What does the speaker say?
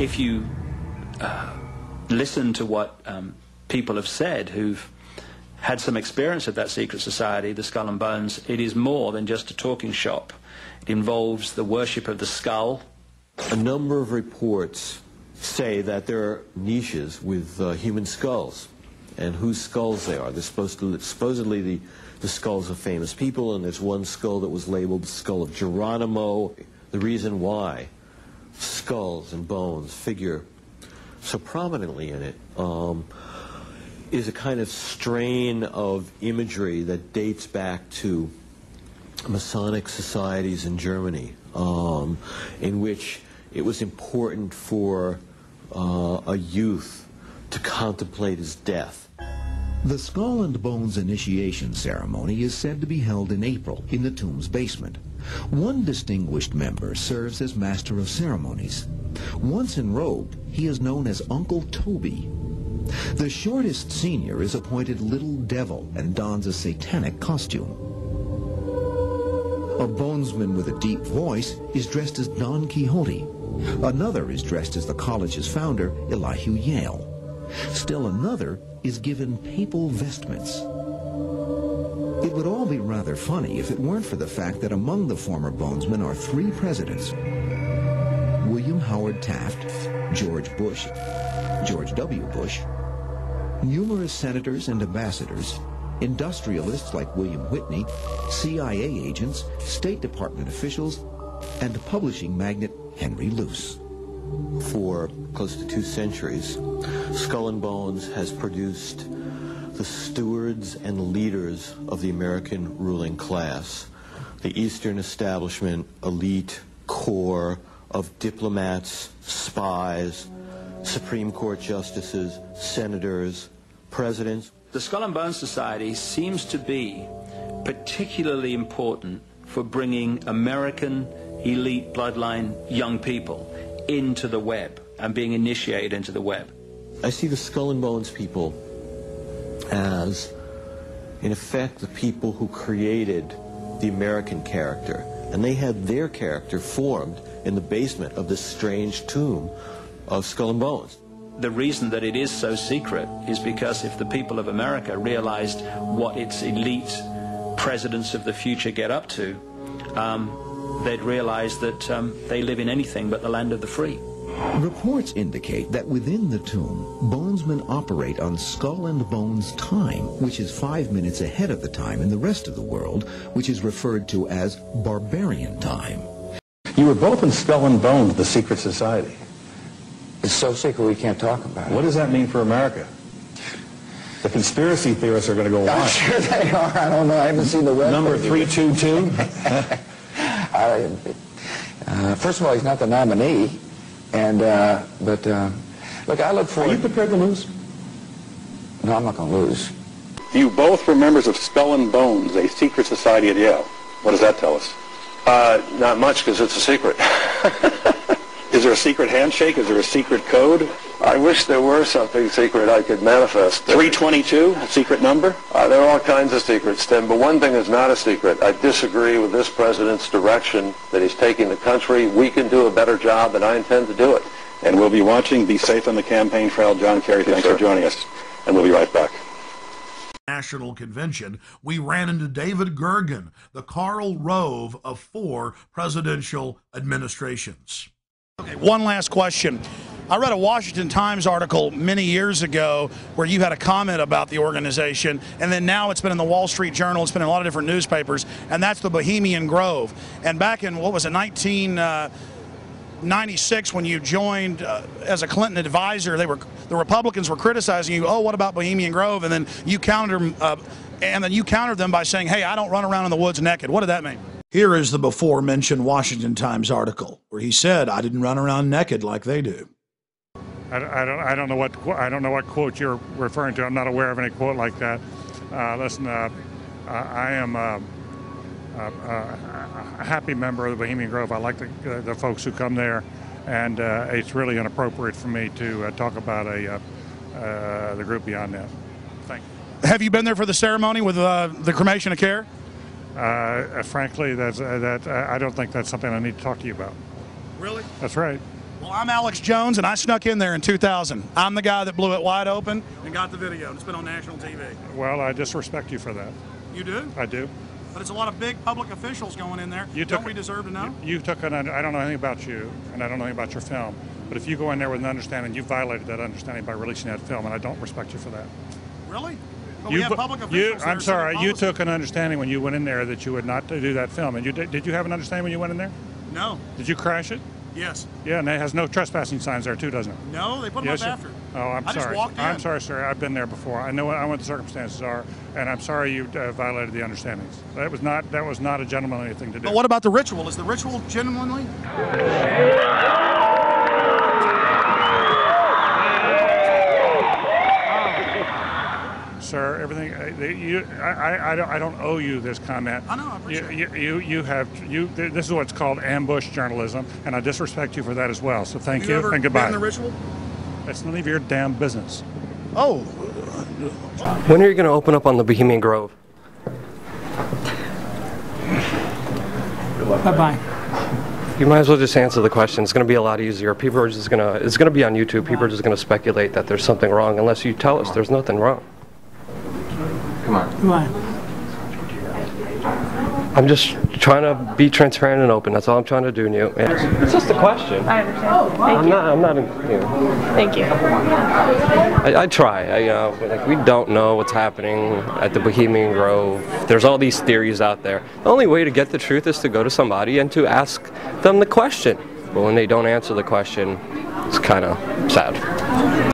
if you listen to what people have said who've had some experience of that secret society, the Skull and Bones, it is more than just a talking shop. It involves the worship of the skull. A number of reports say that there are niches with human skulls, and whose skulls they are. They're supposedly the skulls of famous people, and there's one skull that was labeled the skull of Geronimo. The reason why skulls and bones figure so prominently in it is a kind of strain of imagery that dates back to Masonic societies in Germany, in which it was important for a youth to contemplate his death. The Skull and Bones initiation ceremony is said to be held in April in the tomb's basement. One distinguished member serves as master of ceremonies. Once enrobed, he is known as Uncle Toby. The shortest senior is appointed Little Devil and dons a satanic costume. A bonesman with a deep voice is dressed as Don Quixote. Another is dressed as the college's founder, Elihu Yale. Still another is given papal vestments. It would all be rather funny if it weren't for the fact that among the former bonesmen are three presidents: William Howard Taft, George Bush, George W. Bush, numerous senators and ambassadors, industrialists like William Whitney, CIA agents, State Department officials, and publishing magnate Henry Luce. For close to 2 centuries, Skull and Bones has produced the stewards and leaders of the American ruling class, the Eastern establishment, elite core of diplomats, spies, Supreme Court justices, senators, presidents. The Skull and Bones Society seems to be particularly important for bringing American elite bloodline young people into the web and being initiated into the web. I see the Skull and Bones people as, in effect, the people who created the American character, and they had their character formed in the basement of this strange tomb of Skull and Bones. The reason that it is so secret is because if the people of America realized what its elite presidents of the future get up to, they'd realize that they live in anything but the land of the free. Reports indicate that within the tomb, bonesmen operate on Skull and Bones time, which is 5 minutes ahead of the time in the rest of the world, which is referred to as barbarian time. You were both in Skull and Bones, the secret society. It's so secret we can't talk about it. What does that mean for America? The conspiracy theorists are going to go wild. I'm sure they are. I don't know. I haven't seen the web. Number 322? First of all, he's not the nominee. And, look, I look forward... Are you prepared to lose? No, I'm not going to lose. You both were members of Skull and Bones, a secret society at Yale. What does that tell us? Not much, because it's a secret. Is there a secret handshake? Is there a secret code? I wish there were something secret I could manifest. 322, a secret number? There are all kinds of secrets, Tim, but one thing is not a secret. I disagree with this president's direction that he's taking the country. We can do a better job, and I intend to do it. And we'll be watching. Be safe on the campaign trail. John Kerry, thanks for joining us. And we'll be right back. National Convention, we ran into David Gergen, the Karl Rove of 4 presidential administrations. Okay, one last question. I read a Washington Times article many years ago where you had a comment about the organization, and then now it's been in the Wall Street Journal, it's been in a lot of different newspapers, and that's the Bohemian Grove. And back in, what was it, 1996, when you joined as a Clinton advisor, the Republicans were criticizing you, oh, what about Bohemian Grove? And then you countered them by saying, hey, I don't run around in the woods naked. What did that mean? Here is the before-mentioned Washington Times article where he said, I didn't run around naked like they do. I don't know what quote you're referring to. I'm not aware of any quote like that. Listen, I am a happy member of the Bohemian Grove. I like the folks who come there, and it's really inappropriate for me to talk about the group beyond that. Thank you. Have you been there for the ceremony with the cremation of care? Frankly, I don't think that's something I need to talk to you about. Really? That's right. Well, I'm Alex Jones, and I snuck in there in 2000. I'm the guy that blew it wide open and got the video, and it's been on national TV. Well, I disrespect you for that. You do? I do. But it's a lot of big public officials going in there. Don't we deserve to know? You took an, I don't know anything about you, and I don't know anything about your film, but if you go in there with an understanding, you violated that understanding by releasing that film, and I don't respect you for that. Really? But we have public officials I'm there sorry, setting you policy. took an understanding when you went in there that you would not do that film, and did you have an understanding when you went in there? No. Did you crash it? Yes. Yeah, and it has no trespassing signs there too, doesn't it? No, they put them up after. Oh, I'm I sorry. just walked in. I'm sorry, sir. I've been there before. I know what the circumstances are, and I'm sorry you violated the understandings. That was not a gentlemanly thing to do. But what about the ritual? Is the ritual genuinely? Sir, everything I don't owe you this comment. I know, I appreciate it. This is what's called ambush journalism, and I disrespect you for that as well. So thank you ever and goodbye. been in the ritual? It's none of your damn business. Oh. When are you going to open up on the Bohemian Grove? Bye-bye. You might as well just answer the question. It's going to be a lot easier. People are just going to, it's going to be on YouTube. People are just going to speculate that there's something wrong unless you tell us there's nothing wrong. Come on. I'm just trying to be transparent and open. That's all I'm trying to do, Newt. It's just a question. I understand. Thank you. I'm not, you know. Thank you. I try. Like, we don't know what's happening at the Bohemian Grove. There's all these theories out there. The only way to get the truth is to go to somebody and to ask them the question. But when they don't answer the question, it's kind of sad.